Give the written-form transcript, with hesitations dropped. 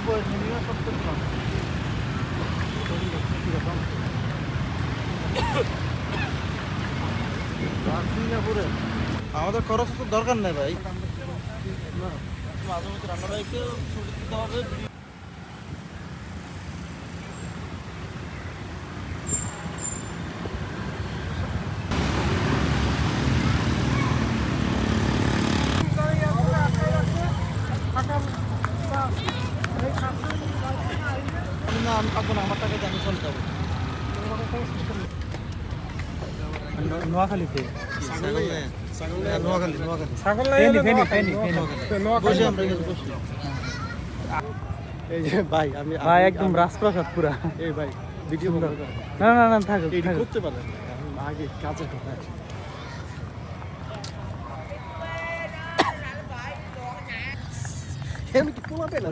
বয়স মিনিমাম 70 জন। সিঙ্গাপুরে আমাদের খরচ তো দরকার নেই ভাই, মাঝে মধ্যে রান্না ভাইকে ছুটি দিতে হবে। না আমি থাকবো না, আমার টাকাতে আমি চলে যাবো নোয়াখালীতে। নোয়াখালী বসে আমরা এখানে বসি। এই যে ভাই আমি ভাই একদম রাজপ্রাসাদ পুরা। এই ভাই ভিডিও না না না থাকুক এইটা থাকুক। করতে পারেন আগে কাজে কথা আছে। এমনি কি পোলা পেলা